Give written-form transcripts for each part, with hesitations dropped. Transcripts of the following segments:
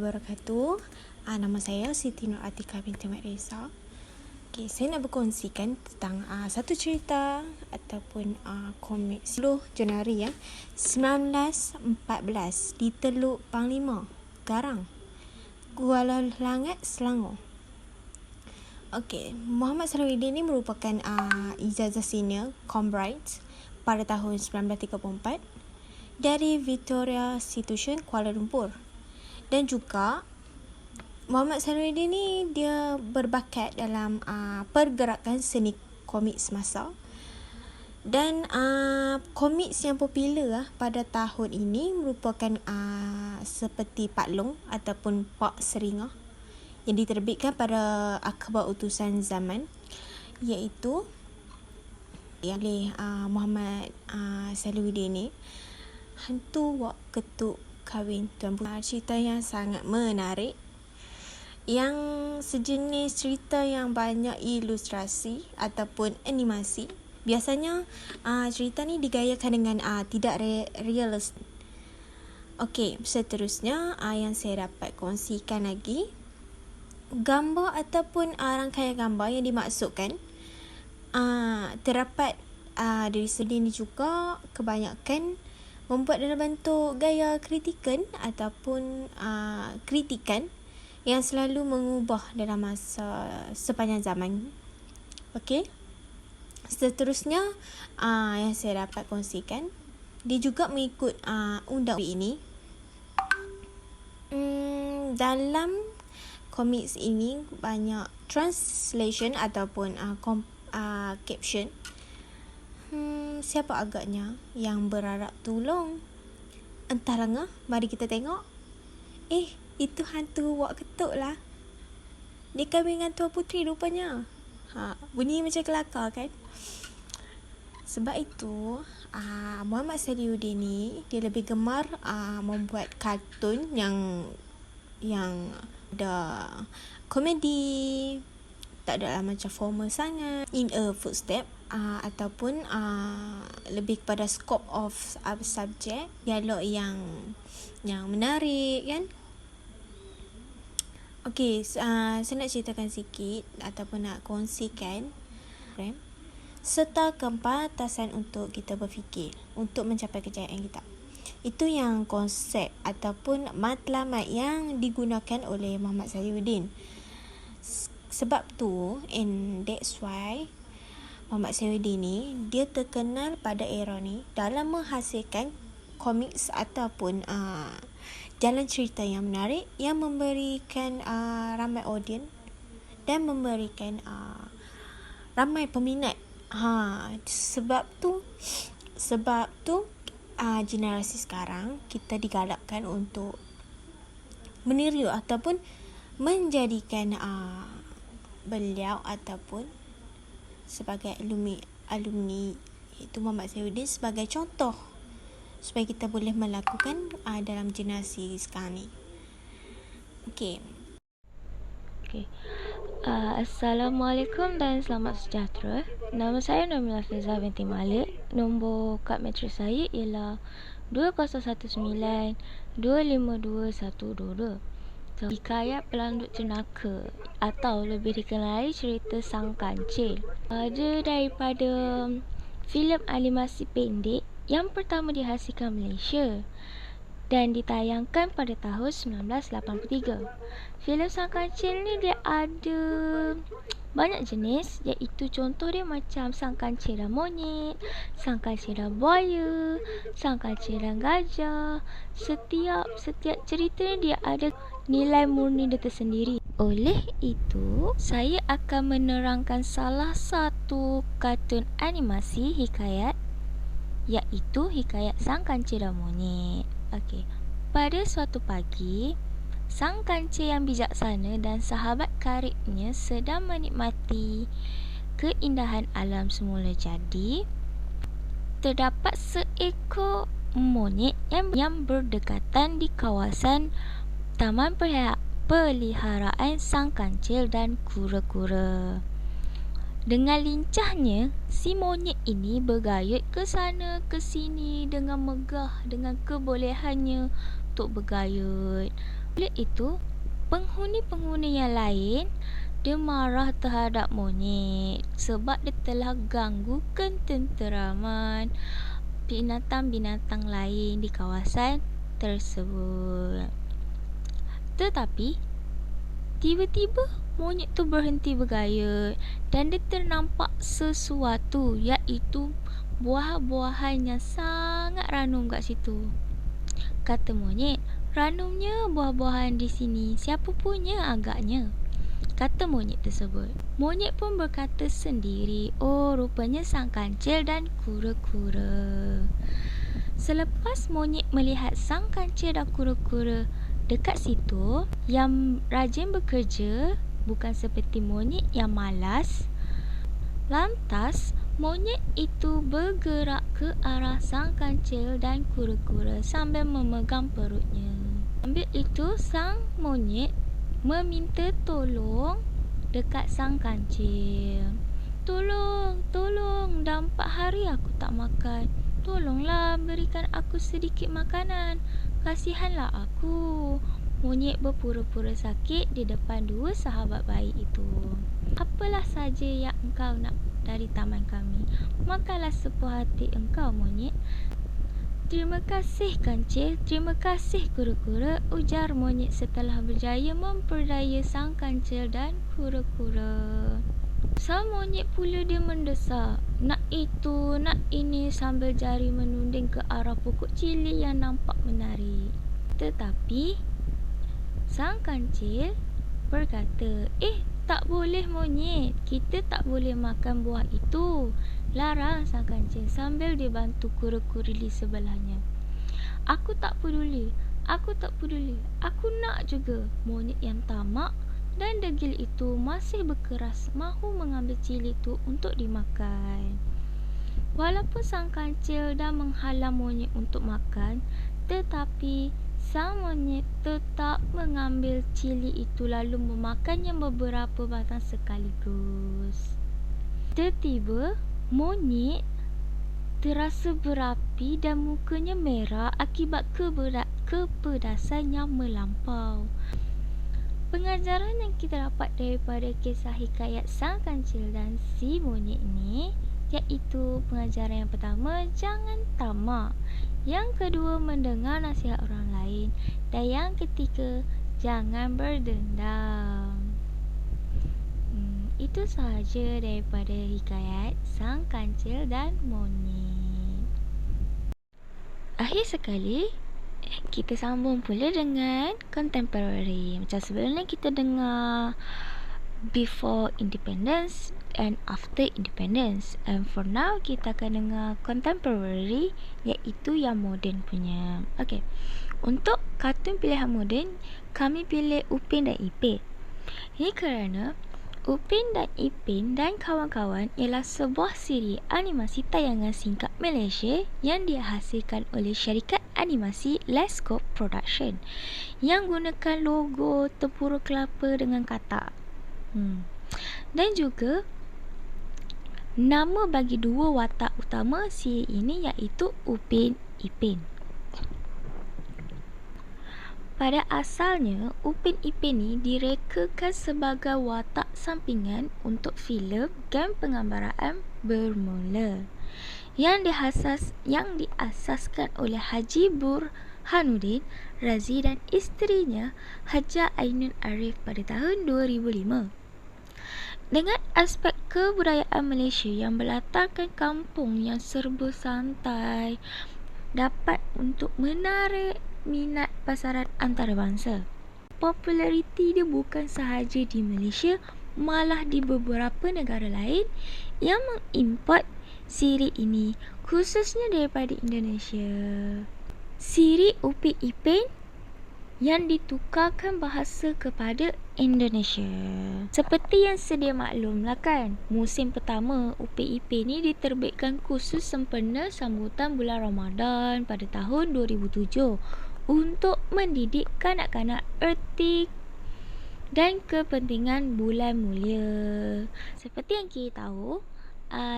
Wabarakatuh. Nama saya Siti Nur Atika binti Mat Reza. Saya nak berkongsikan tentang satu cerita ataupun komik 10 Januari 1914 di Teluk Panglima, Garang, Kuala Langat, Selangor. Muhammad Salahuddin ini merupakan ijazah senior Combright pada tahun 1934 dari Victoria Institution, Kuala Lumpur. Dan juga Muhammad Salahuddin ni dia berbakat dalam pergerakan seni komik semasa. Dan komiks yang popular pada tahun ini merupakan seperti Pak Long ataupun Pak Seringah yang diterbitkan pada Akhbar Utusan Zaman, iaitu oleh Muhammad Salahuddin ni, Hantu Wak Ketuk Kahwin Tuan Puteri. Cerita yang sangat menarik, yang sejenis cerita yang banyak ilustrasi ataupun animasi. Biasanya cerita ni digayakan dengan tidak realistik. Seterusnya yang saya dapat kongsikan lagi, gambar ataupun rangkaian gambar yang dimaksudkan terdapat dari sini juga kebanyakan membuat dalam bentuk gaya kritikan ataupun kritikan yang selalu mengubah dalam masa sepanjang zaman. Seterusnya yang saya dapat kongsikan, dia juga mengikut undang ini. Dalam komiks ini banyak translation ataupun caption. Siapa agaknya yang berharap tolong? Entahlah ngah, mari kita tengok. Itu hantu Wak Ketuk lah. Dia kahwin dengan Tuan Puteri rupanya. Bunyi macam kelakar kan? Sebab itu Muhammad Salahuddin ni dia lebih gemar membuat kartun yang ada komedi, tak ada macam formal sangat, in a footstep, ataupun lebih kepada scope of subject, dialog yang menarik kan. Saya nak ceritakan sikit ataupun nak kongsikan serta kepantasan untuk kita berfikir untuk mencapai kejayaan kita. Itu yang konsep ataupun matlamat yang digunakan oleh Muhammad Salahuddin. Sebab tu, and that's why Muhammad Salahuddin ni dia terkenal pada era ni dalam menghasilkan komiks ataupun jalan cerita yang menarik, yang memberikan ramai audiens dan memberikan ramai peminat. Sebab tu generasi sekarang kita digalakkan untuk meniru ataupun menjadikan beliau ataupun sebagai alumni iaitu Muhammad Salahuddin sebagai contoh supaya kita boleh melakukan dalam generasi sekarang ni. Assalamualaikum dan selamat sejahtera. Nama saya Nurmila Fiza binti Malik. Nombor kad matrik saya ialah 2019252122. Hikayat Pelanduk Jenaka atau lebih dikenali cerita Sang Kancil. Dia daripada filem animasi pendek yang pertama dihasilkan Malaysia dan ditayangkan pada tahun 1983. Filem Sang Kancil ni dia ada banyak jenis, iaitu contoh dia macam Sang Kancil dan Monyet, Sang Kancil dan Buaya, Sang Kancil dan Gajah. Setiap cerita ni dia ada nilai murni dia tersendiri. Oleh itu, saya akan menerangkan salah satu kartun animasi hikayat, iaitu hikayat Sang Kancil dan Monyet. Pada suatu pagi, Sang Kancil yang bijaksana dan sahabat karibnya sedang menikmati keindahan alam semula jadi. Terdapat seekor monyet yang berdekatan di kawasan Taman Peliharaan Sang Kancil dan kura-kura. Dengan lincahnya, si monyet ini bergayut ke sana ke sini dengan megah, dengan kebolehannya untuk bergayut, Oleh itu, penghuni-penghuni yang lain dia marah terhadap monyet sebab dia telah ganggu ketenteraman binatang-binatang lain di kawasan tersebut. Tetapi, tiba-tiba monyet tu berhenti bergaya dan dia ternampak sesuatu, iaitu buah-buahan yang sangat ranum kat situ. Kata monyet, "Ranumnya buah-buahan di sini, siapa punya agaknya?" Kata monyet tersebut. Monyet pun berkata sendiri, "Oh, rupanya sang kancil dan kura-kura." Selepas monyet melihat sang kancil dan kura-kura dekat situ yang rajin bekerja, bukan seperti monyet yang malas, lantas monyet itu bergerak ke arah sang kancil dan kura-kura sambil memegang perutnya. Sambil itu, sang monyet meminta tolong dekat sang kancil. "Tolong, tolong, dah 4 hari aku tak makan. Tolonglah berikan aku sedikit makanan. Kasihanlah aku." Monyet berpura-pura sakit di depan 2 sahabat baik itu. "Apalah saja yang engkau nak dari taman kami. Makanlah sepuas hati engkau, monyet." "Terima kasih kancil, terima kasih kura-kura," ujar monyet setelah berjaya memperdaya sang kancil dan kura-kura. Sang monyet pula dia mendesak, nak itu, nak ini sambil jari menuding ke arah pokok cili yang nampak menarik. Tetapi sang kancil berkata, tak boleh monyet, kita tak boleh makan buah itu," larang sang kancil sambil dibantu kura-kura di sebelahnya. "Aku tak peduli, aku tak peduli, aku nak juga." Monyet yang tamak dan degil itu masih berkeras mahu mengambil cili itu untuk dimakan. Walaupun sang kancil dah menghalang monyet untuk makan, tetapi sang monyet tetap mengambil cili itu lalu memakannya beberapa batang sekaligus. Tiba-tiba, monyet terasa berapi dan mukanya merah akibat kepedasan yang melampau. Pengajaran yang kita dapat daripada kisah hikayat sang kancil dan si monyet ini, iaitu pengajaran yang pertama, jangan tamak. Yang kedua, mendengar nasihat orang lain. Dan yang ketiga, jangan berdendam. Itu sahaja daripada hikayat sang kancil dan monyet. Akhir sekali, kita sambung pula dengan contemporary. Macam sebelum ni kita dengar before independence and after independence. And for now, kita akan dengar contemporary, iaitu yang moden punya. Okay. Untuk kartun pilihan moden, kami pilih Upin dan Ipin. Ini kerana Upin dan Ipin dan kawan-kawan ialah sebuah siri animasi tayangan singkat Malaysia yang dihasilkan oleh syarikat animasi Let'sgo Production yang gunakan logo tempurung kelapa dengan katak. Dan juga nama bagi 2 watak utama siri ini iaitu Upin Ipin. Pada asalnya, Upin Ipin ni direkakan sebagai watak sampingan untuk filem Geng Penggambaraan Bermula yang diasaskan oleh Haji Burhanuddin Razi dan isterinya Haja Ainun Arif pada tahun 2005. Dengan aspek kebudayaan Malaysia yang berlatarkan kampung yang serba santai, dapat untuk menarik minat pasaran antarabangsa. Populariti dia bukan sahaja di Malaysia, malah di beberapa negara lain yang mengimport siri ini, khususnya daripada Indonesia. Siri Upin Ipin yang ditukarkan bahasa kepada Indonesia. Seperti yang sedia maklumlah kan, musim pertama Upin Ipin ni diterbitkan khusus sempena sambutan bulan Ramadan pada tahun 2007 untuk mendidik kanak-kanak erti dan kepentingan bulan mulia. Seperti yang kita tahu,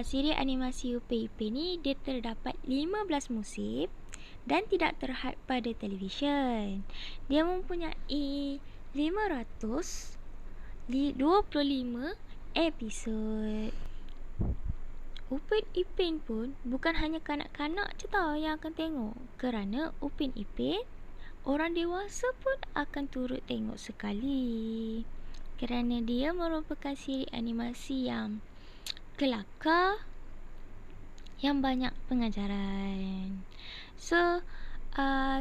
siri animasi Upin Ipin ni dia terdapat 15 musim dan tidak terhad pada televisyen. Dia mempunyai 525 episod. Upin Ipin pun bukan hanya kanak-kanak je tau yang akan tengok. Kerana Upin Ipin, orang dewasa pun akan turut tengok sekali. Kerana dia merupakan siri animasi yang kelakar, yang banyak pengajaran. So,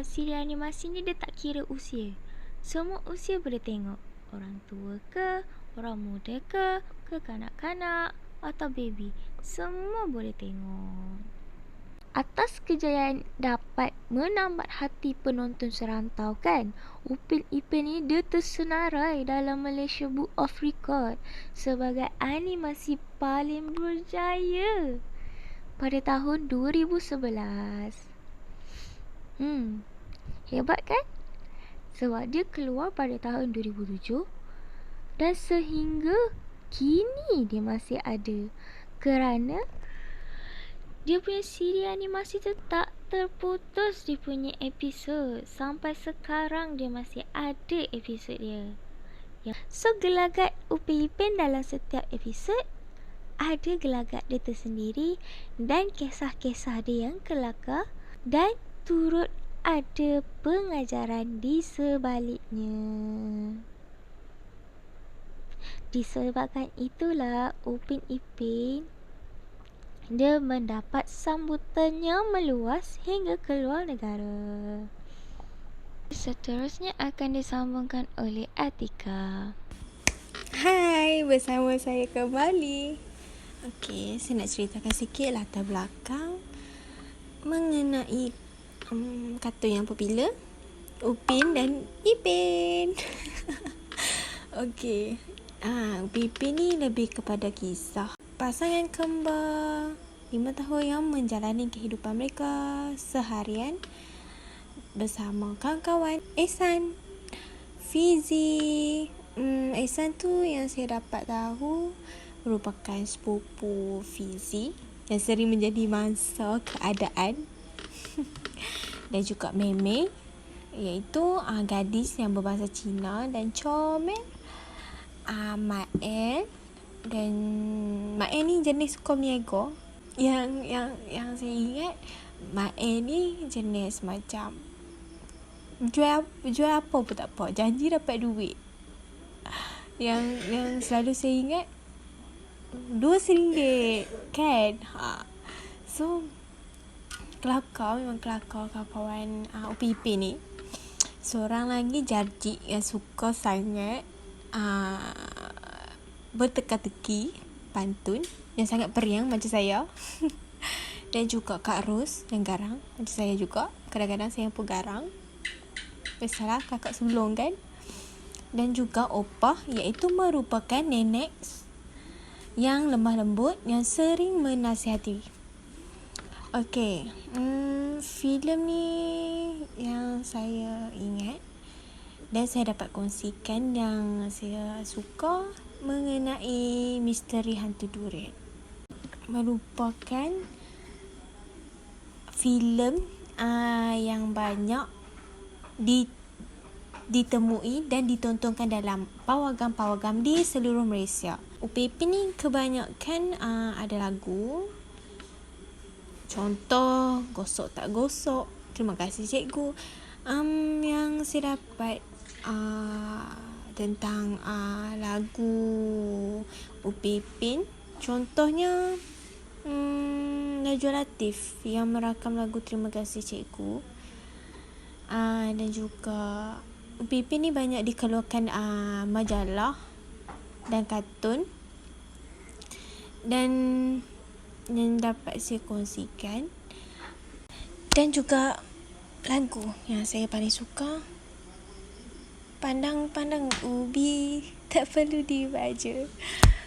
siri animasi ni dia tak kira usia. Semua usia boleh tengok. Orang tua ke, orang muda ke kanak-kanak atau baby. Semua boleh tengok. Atas kejayaan dapat menambat hati penonton serantau kan, Upin Ipin ni dia tersenarai dalam Malaysia Book of Record sebagai animasi paling berjaya pada tahun 2011. Hebat kan? Sebab dia keluar pada tahun 2007 dan sehingga kini dia masih ada. Kerana dia punya siri animasi tu tak terputus dia punya episod. Sampai sekarang dia masih ada episod dia. So gelagat Upin Ipin dalam setiap episod ada gelagat dia tersendiri dan kisah-kisah dia yang kelakar dan turut ada pengajaran di sebaliknya. Disebabkan itulah Upin Ipin dia mendapat sambutan yang meluas hingga ke luar negara. Seterusnya akan disambungkan oleh Atika. Hai, bersama saya kembali. Okey, saya nak ceritakan sikit latar belakang mengenai kartun yang popular, Upin dan Ipin. Okey, Upin Ipin ni lebih kepada kisah pasangan kembar 5 tahun yang menjalani kehidupan mereka seharian bersama kawan-kawan. Ehsan, Fizi. Ehsan tu yang saya dapat tahu merupakan sepupu Fizi yang sering menjadi mangsa keadaan. Dan juga Meme, iaitu gadis yang berbahasa Cina dan comel. Mael, dan Mael ni jenis suka meniaga. Yang saya ingat, Mael ni jenis macam jual apa pun tak apa, janji dapat duit. Yang selalu saya ingat RM2 kan. So kelakar, memang kelakar kawan Upin Ipin ni. Seorang lagi Jarjik yang suka sangat berteka-teki pantun, yang sangat periang macam saya. Dan juga Kak Ros yang garang macam saya juga. Kadang-kadang saya pun garang. Biasalah kakak sulung kan. Dan juga Opah, iaitu merupakan nenek yang lemah lembut yang sering menasihati. Okey, filem ni yang saya ingat dan saya dapat kongsikan yang saya suka mengenai Misteri Hantu Durian. Merupakan filem yang banyak ditemui dan ditontonkan dalam pawagam-pawagam di seluruh Malaysia. Upin Ipin ni kebanyakan ada lagu. Contoh, gosok tak gosok, terima kasih cikgu. Yang saya dapat tentang lagu Upin Ipin, contohnya Najwa Latif yang merakam lagu Terima Kasih Cikgu. Dan juga Upin Ipin ni banyak dikeluarkan majalah dan kartun. Dan yang dapat saya kongsikan, dan juga lagu yang saya paling suka, Pandang-pandang ubi tak perlu dibaca.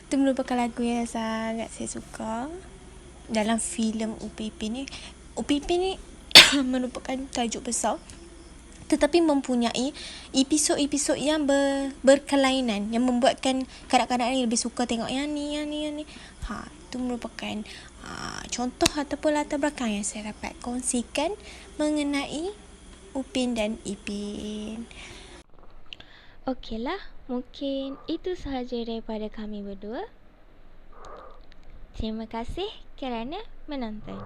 Itu merupakan lagu yang sangat saya suka dalam filem Upin Ipin ni. Upin Ipin ni merupakan tajuk besar, tetapi mempunyai episod-episod yang berkelainan, yang membuatkan kanak-kanak ni lebih suka tengok yang ni. Itu merupakan contoh ataupun latar belakang yang saya dapat kongsikan mengenai Upin dan Ipin. Okeylah, mungkin itu sahaja daripada kami berdua. Terima kasih kerana menonton.